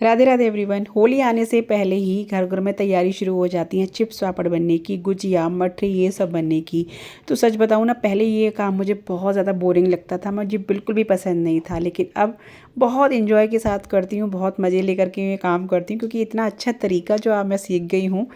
Radhe Radhe everyone. Holi आने से पहले ही घर घर में तैयारी शुरू हो जाती है चिप्स पापड़ बनने की, गुजिया मठरी ये सब बनने की। तो सच बताऊँ ना, पहले ये काम मुझे बहुत ज़्यादा बोरिंग लगता था, मुझे बिल्कुल भी पसंद नहीं था। लेकिन अब बहुत इन्जॉय के साथ करती हूँ, बहुत मज़े लेकर के ये काम करती हूँ, क्योंकि इतना अच्छा तरीका जो अब मैं सीख गई हूँ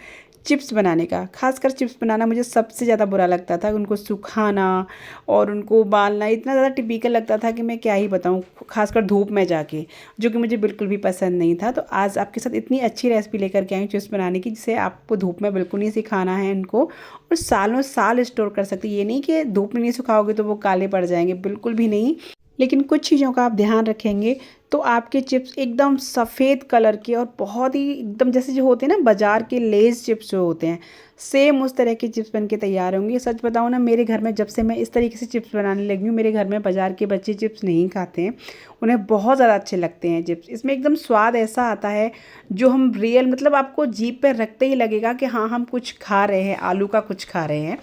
चिप्स बनाने का। खासकर चिप्स बनाना मुझे सबसे ज़्यादा बुरा लगता था, उनको सुखाना और उनको उबालना इतना ज़्यादा टिपिकल लगता था कि मैं क्या ही बताऊँ, खासकर धूप में जाके, जो कि मुझे बिल्कुल भी पसंद नहीं था। तो आज आपके साथ इतनी अच्छी रेसिपी लेकर के आई चिप्स बनाने की, जिसे आपको धूप में बिल्कुल नहीं सिखाना है इनको, और सालों साल स्टोर कर सकते। ये नहीं कि धूप में नहीं सुखाओगे तो वो काले पड़ जाएंगे, बिल्कुल भी नहीं। लेकिन कुछ चीज़ों का आप ध्यान रखेंगे तो आपके चिप्स एकदम सफ़ेद कलर के और बहुत ही एकदम जैसे जो होते हैं ना बाज़ार के लेज़ चिप्स जो होते हैं, सेम उस तरह के चिप्स बन के तैयार होंगे। सच बताऊँ ना, मेरे घर में जब से मैं इस तरीके से चिप्स बनाने लगी हूँ, मेरे घर में बाज़ार के बच्चे चिप्स नहीं खाते हैं, उन्हें बहुत ज़्यादा अच्छे लगते हैं चिप्स। इसमें एकदम स्वाद ऐसा आता है जो हम रियल, मतलब आपको जीभ पे रखते ही लगेगा कि हाँ हम कुछ खा रहे हैं, आलू का कुछ खा रहे हैं।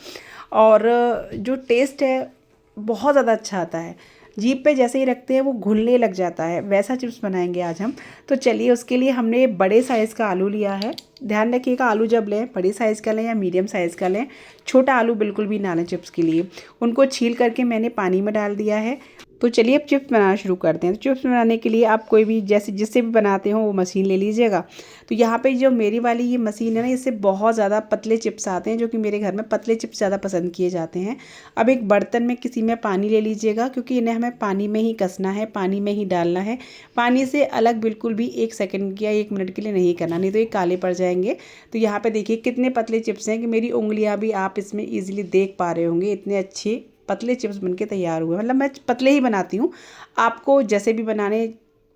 और जो टेस्ट है बहुत ज़्यादा अच्छा आता है, जीभ पे जैसे ही रखते हैं वो घुलने लग जाता है। वैसा चिप्स बनाएंगे आज हम। तो चलिए, उसके लिए हमने बड़े साइज़ का आलू लिया है। ध्यान रखिएगा, आलू जब लें बड़े साइज़ का लें या मीडियम साइज़ का लें, छोटा आलू बिल्कुल भी ना लें चिप्स के लिए। उनको छील करके मैंने पानी में डाल दिया है। तो चलिए अब चिप्स बनाना शुरू करते हैं। तो चिप्स बनाने के लिए आप कोई भी जैसे जिससे भी बनाते हो वो मशीन ले लीजिएगा। तो यहाँ पे जो मेरी वाली ये मशीन है ना, इससे बहुत ज़्यादा पतले चिप्स आते हैं, जो कि मेरे घर में पतले चिप्स ज़्यादा पसंद किए जाते हैं। अब एक बर्तन में किसी में पानी ले लीजिएगा, क्योंकि इन्हें हमें पानी में ही कसना है, पानी में ही डालना है। पानी से अलग बिल्कुल भी 1 सेकंड या 1 मिनट के लिए नहीं करना, नहीं तो ये काले पड़ जाएंगे। तो यहाँ पे देखिए कितने पतले चिप्स हैं कि मेरी उंगलियाँ भी आप इसमें ईजिली देख पा रहे होंगे, इतने अच्छे पतले चिप्स बनके तैयार हुए। मतलब मैं पतले ही बनाती हूँ, आपको जैसे भी बनाने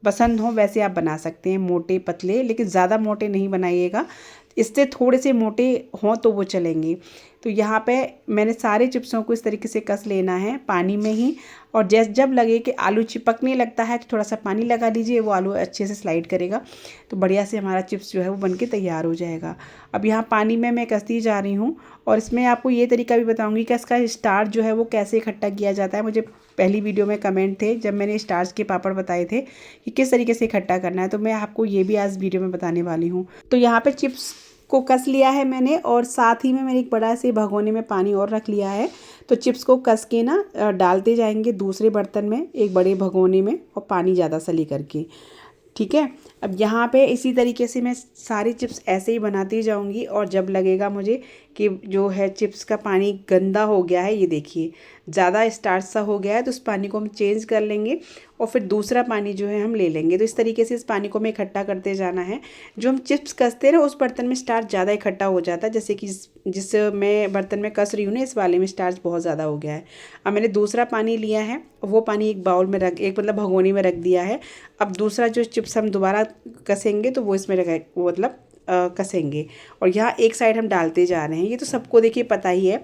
पसंद हो वैसे आप बना सकते हैं, मोटे पतले, लेकिन ज़्यादा मोटे नहीं बनाइएगा, इससे थोड़े से मोटे हों तो वो चलेंगे। तो यहाँ पे मैंने सारे चिप्सों को इस तरीके से कस लेना है पानी में ही। और जब लगे कि आलू चिपकने लगता है तो थोड़ा सा पानी लगा दीजिए, वो आलू अच्छे से स्लाइड करेगा, तो बढ़िया से हमारा चिप्स जो है वो बनके तैयार हो जाएगा। अब यहाँ पानी में मैं कसती जा रही हूँ, और इसमें आपको ये तरीका भी बताऊँगी कि इसका स्टार्च जो है वो कैसे इकट्ठा किया जाता है। मुझे पहली वीडियो में कमेंट थे जब मैंने स्टार्च के पापड़ बताए थे कि किस तरीके से इकट्ठा करना है, तो मैं आपको ये भी आज वीडियो में बताने वाली हूँ। तो यहाँ पे चिप्स को कस लिया है मैंने, और साथ ही में मैंने एक बड़ा से भगोने में पानी और रख लिया है। तो चिप्स को कस के ना डालते जाएंगे दूसरे बर्तन में, एक बड़े भगोने में, और पानी ज़्यादा सा ले करके। ठीक है। अब यहाँ पे इसी तरीके से मैं सारी चिप्स ऐसे ही बनाती जाऊँगी, और जब लगेगा मुझे कि जो है चिप्स का पानी गंदा हो गया है, ये देखिए ज़्यादा स्टार्च सा हो गया है, तो उस पानी को हम चेंज कर लेंगे और फिर दूसरा पानी जो है हम ले लेंगे। तो इस तरीके से इस पानी को हमें इकट्ठा करते जाना है। जो हम चिप्स कसते हैं ना, उस बर्तन में स्टार्च ज़्यादा इकट्ठा हो जाता है, जैसे कि जिस मैं बर्तन में कस रही हूँ ना, इस वाले में स्टार्च बहुत ज़्यादा हो गया है। अब मैंने दूसरा पानी लिया है, वो पानी एक बाउल में एक मतलब भगोनी में रख दिया है। अब दूसरा जो चिप्स हम दोबारा कसेंगे तो वो इसमें वो मतलब कसेंगे, और यहाँ एक साइड हम डालते जा रहे हैं। ये तो सबको देखिए पता ही है।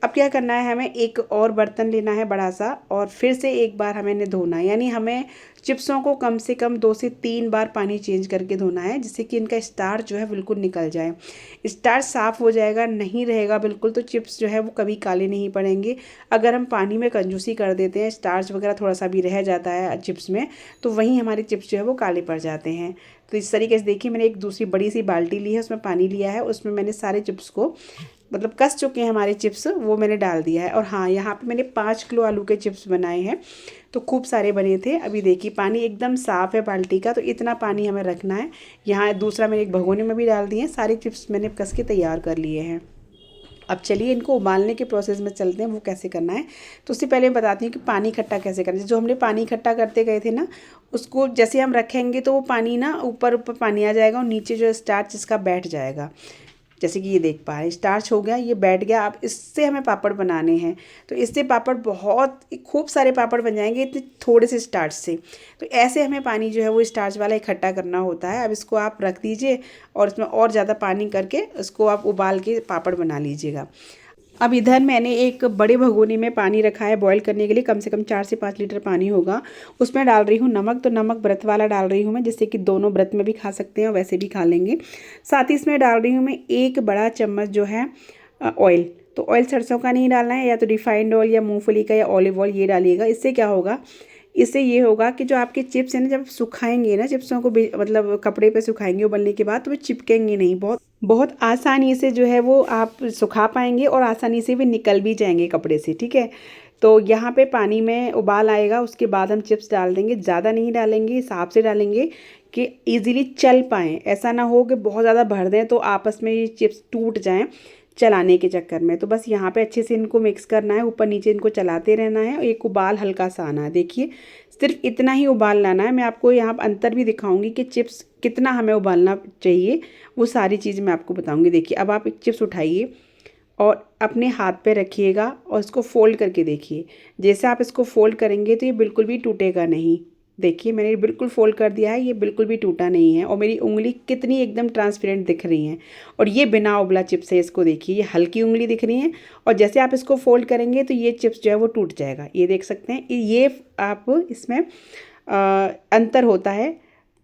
अब क्या करना है, हमें एक और बर्तन लेना है बड़ा सा, और फिर से एक बार हमें इन्हें धोना है। यानी हमें चिप्सों को कम से कम 2 से 3 बार पानी चेंज करके धोना है, जिससे कि इनका स्टार्च जो है बिल्कुल निकल जाए। स्टार्च साफ़ हो जाएगा, नहीं रहेगा बिल्कुल, तो चिप्स जो है वो कभी काले नहीं पड़ेंगे। अगर हम पानी में कंजूसी कर देते हैं, स्टार्च वगैरह थोड़ा सा भी रह जाता है चिप्स में, तो वहीं हमारे चिप्स जो है वो काले पड़ जाते हैं। तो इस तरीके से देखिए, मैंने एक दूसरी बड़ी सी बाल्टी ली है, उसमें पानी लिया है, उसमें मैंने सारे चिप्स को, मतलब कस चुके हैं हमारे चिप्स, वो मैंने डाल दिया है। और हाँ, यहाँ पे मैंने 5 किलो आलू के चिप्स बनाए हैं, तो खूब सारे बने थे। अभी देखिए पानी एकदम साफ़ है बाल्टी का, तो इतना पानी हमें रखना है। यहाँ दूसरा मैंने एक भगोने में भी डाल दिए हैं, सारे चिप्स मैंने कस के तैयार कर लिए हैं। अब चलिए इनको उबालने के प्रोसेस में चलते हैं, वो कैसे करना है। तो उससे पहले मैं बताती हूँ कि पानी इकट्ठा कैसे करना है। जो हमने पानी इकट्ठा करते गए थे ना, उसको जैसे हम रखेंगे तो वो पानी ना ऊपर ऊपर पानी आ जाएगा, और नीचे जो स्टार्च इसका बैठ जाएगा। जैसे कि ये देख पा रहे हैं, स्टार्च हो गया, ये बैठ गया। अब इससे हमें पापड़ बनाने हैं, तो इससे पापड़ बहुत खूब सारे पापड़ बन जाएंगे इतने थोड़े से स्टार्च से। तो ऐसे हमें पानी जो है वो स्टार्च वाला इकट्ठा करना होता है। अब इसको आप रख दीजिए, और इसमें और ज़्यादा पानी करके इसको आप उबाल के पापड़ बना लीजिएगा। अब इधर मैंने एक बड़े भगोने में पानी रखा है बॉईल करने के लिए, कम से कम 4 से 5 लीटर पानी होगा। उसमें डाल रही हूँ नमक। तो नमक व्रत वाला डाल रही हूँ मैं, जिससे कि दोनों व्रत में भी खा सकते हैं और वैसे भी खा लेंगे। साथ ही इसमें डाल रही हूँ मैं 1 बड़ा चम्मच जो है ऑयल। तो ऑयल सरसों का नहीं डालना है, या तो रिफाइंड ऑयल या मूंगफली का या ऑलिव ऑयल, ये डालिएगा। इससे क्या होगा इससे ये होगा कि जो आपके चिप्स हैं ना, जब सुखाएंगे ना चिप्सों को मतलब कपड़े पे सुखाएंगे उबलने के बाद, तो वो चिपकेंगे नहीं। बहुत बहुत आसानी से जो है वो आप सुखा पाएंगे और आसानी से भी निकल भी जाएंगे कपड़े से, ठीक है। तो यहाँ पे पानी में उबाल आएगा, उसके बाद हम चिप्स डाल देंगे। ज़्यादा नहीं डालेंगे, हिसाब से डालेंगे कि इजीली चल पाएँ। ऐसा ना हो कि बहुत ज़्यादा भर दें तो आपस में ये चिप्स टूट जाएं चलाने के चक्कर में। तो बस यहाँ पे अच्छे से इनको मिक्स करना है, ऊपर नीचे इनको चलाते रहना है और एक उबाल हल्का सा आना है। देखिए सिर्फ इतना ही उबाल लाना है। मैं आपको यहाँ अंतर भी दिखाऊंगी कि चिप्स कितना हमें उबालना चाहिए, वो सारी चीज़ मैं आपको बताऊंगी। देखिए अब आप एक चिप्स उठाइए और अपने हाथ पे रखिएगा और इसको फोल्ड करके देखिए। जैसे आप इसको फोल्ड करेंगे तो ये बिल्कुल भी टूटेगा नहीं। देखिए मैंने बिल्कुल फोल्ड कर दिया है, ये बिल्कुल भी टूटा नहीं है और मेरी उंगली कितनी एकदम ट्रांसपेरेंट दिख रही है। और ये बिना उबला चिप्स है, इसको देखिए ये हल्की उंगली दिख रही है। और जैसे आप इसको फोल्ड करेंगे तो ये चिप्स जो है वो टूट जाएगा। ये देख सकते हैं, ये आप इसमें अंतर होता है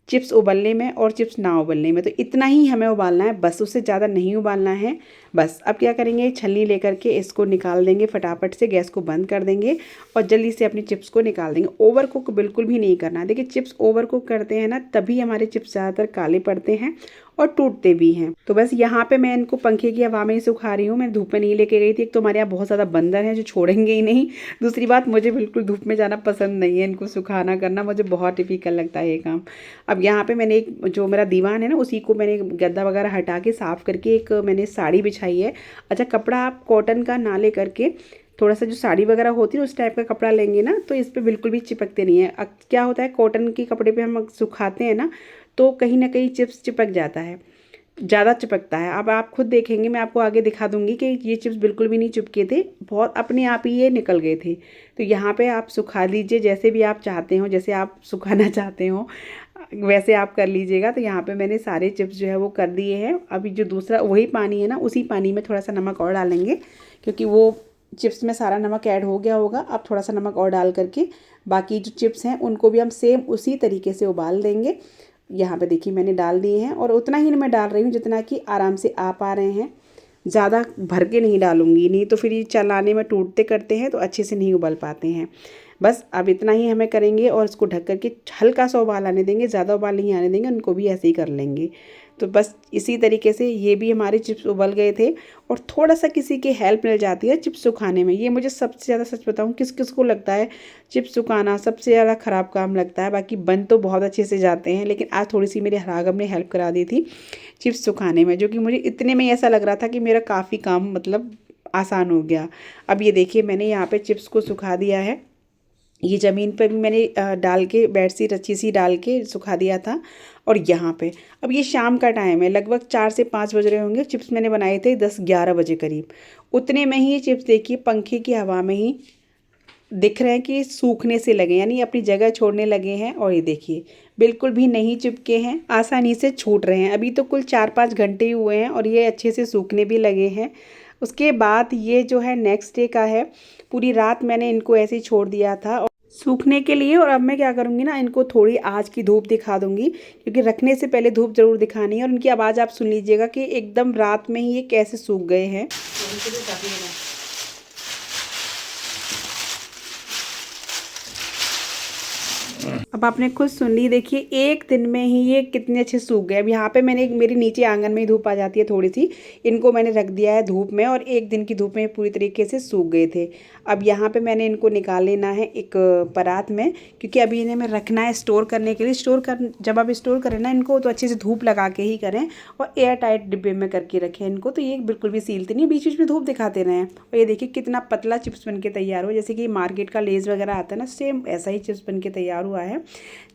चिप्स उबलने में और चिप्स ना उबलने में। तो इतना ही हमें उबालना है बस, उससे ज़्यादा नहीं उबालना है बस। अब क्या करेंगे, छलनी लेकर के इसको निकाल देंगे फटाफट से, गैस को बंद कर देंगे और जल्दी से अपनी चिप्स को निकाल देंगे। ओवर कुक बिल्कुल भी नहीं करना है। देखिए चिप्स ओवर कुक करते हैं ना, तभी हमारे चिप्स ज़्यादातर काले पड़ते हैं और टूटते भी हैं। तो बस यहाँ पे मैं इनको पंखे की हवा में ही सुखा रही हूँ। मैं धूप में नहीं लेके गई थी। एक तो हमारे यहाँ बहुत ज़्यादा बंदर हैं जो छोड़ेंगे ही नहीं, दूसरी बात मुझे बिल्कुल धूप में जाना पसंद नहीं है। इनको सुखाना करना मुझे बहुत टिपिकल लगता है ये काम। अब यहाँ पे मैंने एक जो मेरा दीवान है ना, उसी को मैंने गद्दा वगैरह हटा के साफ़ करके एक मैंने साड़ी बिछाई है। अच्छा कपड़ा आप कॉटन का ना ले करके थोड़ा सा जो साड़ी वगैरह होती है उस टाइप का कपड़ा लेंगे ना, तो इस पर बिल्कुल भी चिपकते नहीं है। अब क्या होता है, कॉटन के कपड़े पे हम सुखाते हैं ना तो कहीं ना कहीं चिप्स चिपक जाता है, ज़्यादा चिपकता है। अब आप खुद देखेंगे, मैं आपको आगे दिखा दूंगी कि ये चिप्स बिल्कुल भी नहीं चिपके थे, बहुत अपने आप ही ये निकल गए थे। तो यहाँ पे आप सुखा लीजिए जैसे भी आप चाहते हो, जैसे आप सुखाना चाहते हो वैसे आप कर लीजिएगा। तो यहाँ पे मैंने सारे चिप्स जो है वो कर दिए हैं। अभी जो दूसरा वही पानी है ना, उसी पानी में थोड़ा सा नमक और डालेंगे क्योंकि वो चिप्स में सारा नमक ऐड हो गया होगा। अब थोड़ा सा नमक और डाल करके बाकी जो चिप्स हैं उनको भी हम सेम उसी तरीके से उबाल देंगे। यहाँ पे देखिए मैंने डाल दिए हैं और उतना ही मैं डाल रही हूँ जितना कि आराम से आ पा रहे हैं। ज़्यादा भर के नहीं डालूँगी, नहीं तो फिर ये चलाने में टूटते करते हैं तो अच्छे से नहीं उबल पाते हैं। बस अब इतना ही हमें करेंगे और इसको ढक करके हल्का सा उबाल आने देंगे, ज़्यादा उबाल नहीं आने देंगे, उनको भी ऐसे ही कर लेंगे। तो बस इसी तरीके से ये भी हमारे चिप्स उबल गए थे। और थोड़ा सा किसी की हेल्प मिल जाती है चिप्स सुखाने में, ये मुझे सबसे ज़्यादा सच बताऊँ किस किस को लगता है चिप्स सुखाना सबसे ज़्यादा ख़राब काम लगता है। बाकी बन तो बहुत अच्छे से जाते हैं, लेकिन आज थोड़ी सी मेरे हरागम ने हेल्प करा दी थी चिप्स सुखाने में, जो कि मुझे इतने में ऐसा लग रहा था कि मेरा काफ़ी काम मतलब आसान हो गया। अब ये देखिए मैंने यहाँ पे चिप्स को सुखा दिया है। ये ज़मीन पे भी मैंने डाल के बेडशीट अच्छी सी डाल के सुखा दिया था। और यहाँ पे अब ये शाम का टाइम है, लगभग 4 से 5 बज रहे होंगे। चिप्स मैंने बनाए थे 10-11 बजे करीब। उतने में ही ये चिप्स देखिए पंखे की हवा में ही दिख रहे हैं कि सूखने से लगे, यानी अपनी जगह छोड़ने लगे हैं। और ये देखिए बिल्कुल भी नहीं चिपके हैं, आसानी से छूट रहे हैं। अभी तो कुल 4-5 घंटे ही हुए हैं और ये अच्छे से सूखने भी लगे हैं। उसके बाद ये जो है नेक्स्ट डे का है। पूरी रात मैंने इनको ऐसे ही छोड़ दिया था और सूखने के लिए। और अब मैं क्या करूँगी ना, इनको थोड़ी आज की धूप दिखा दूँगी क्योंकि रखने से पहले धूप ज़रूर दिखानी है। और इनकी आवाज़ आप सुन लीजिएगा कि एकदम रात में ही ये कैसे सूख गए हैं। अब आपने खुद सुन ली, देखिए एक दिन में ही ये कितने अच्छे सूख गए। अब यहाँ पे मैंने मेरी नीचे आंगन में ही धूप आ जाती है थोड़ी सी, इनको मैंने रख दिया है धूप में और एक दिन की धूप में पूरी तरीके से सूख गए थे। अब यहाँ पे मैंने इनको निकाल लेना है एक परात में, क्योंकि अभी इन्हें मैं रखना है स्टोर करने के लिए। जब आप स्टोर करें ना इनको तो अच्छे से धूप लगा के ही करें और एयर टाइट डिब्बे में करके रखें इनको, तो ये बिल्कुल भी सीलते नहीं, बीच बीच में धूप दिखाते रहें। और ये देखिए कितना पतला चिप्स बन के तैयार हो, जैसे कि मार्केट का लेज़ वगैरह आता है ना, सेम ऐसा ही चिप्स बन के तैयार हुआ है।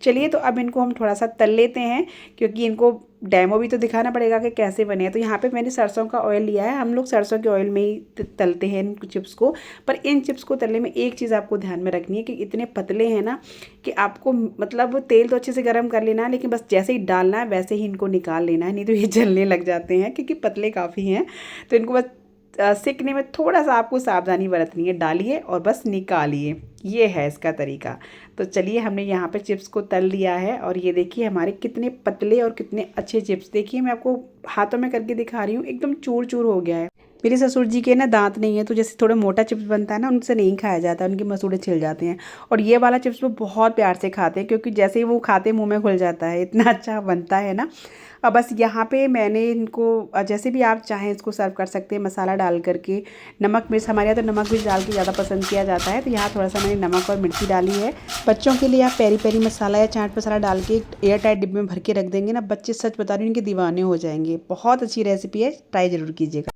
चलिए तो अब इनको हम थोड़ा सा तल लेते हैं, क्योंकि इनको डेमो भी तो दिखाना पड़ेगा कि कैसे बने हैं। तो यहाँ पे मैंने सरसों का ऑयल लिया है, हम लोग सरसों के ऑयल में ही तलते हैं इन चिप्स को। पर इन चिप्स को तलने में एक चीज़ आपको ध्यान में रखनी है कि इतने पतले हैं ना कि आपको मतलब तेल तो अच्छे से गर्म कर लेना है, लेकिन बस जैसे ही डालना है वैसे ही इनको निकाल लेना है, नहीं तो ये जलने लग जाते हैं क्योंकि पतले काफ़ी हैं। तो इनको बस सेकने में थोड़ा सा आपको सावधानी बरतनी है, डालिए और बस निकालिए, ये है इसका तरीका। तो चलिए हमने यहाँ पे चिप्स को तल लिया है और ये देखिए हमारे कितने पतले और कितने अच्छे चिप्स। देखिए मैं आपको हाथों में करके दिखा रही हूँ, एकदम चूर चूर हो गया है। मेरे ससुर जी के ना दांत नहीं है, तो जैसे थोड़ा मोटा चिप्स बनता है ना, उनसे नहीं खाया जाता, उनके मसूड़े छिल जाते हैं। और ये वाला चिप्स वो बहुत प्यार से खाते हैं, क्योंकि जैसे ही वो खाते मुंह में घुल जाता है, इतना अच्छा बनता है ना। अब बस यहाँ पे मैंने इनको जैसे भी आप चाहें इसको सर्व कर सकते हैं मसाला डाल करके। नमक मिर्च, हमारे यहाँ तो नमक मिर्च डाल के ज़्यादा पसंद किया जाता है, तो यहाँ थोड़ा सा मैंने नमक और मिर्ची डाली है। बच्चों के लिए आप पेरी पेरी मसाला या चाट मसाला डाल के एयर टाइट डिब्बे में भर के रख देंगे ना, बच्चे सच बता रही हूँ इनके दीवाने हो जाएंगे। बहुत अच्छी रेसिपी है, ट्राई ज़रूर कीजिएगा।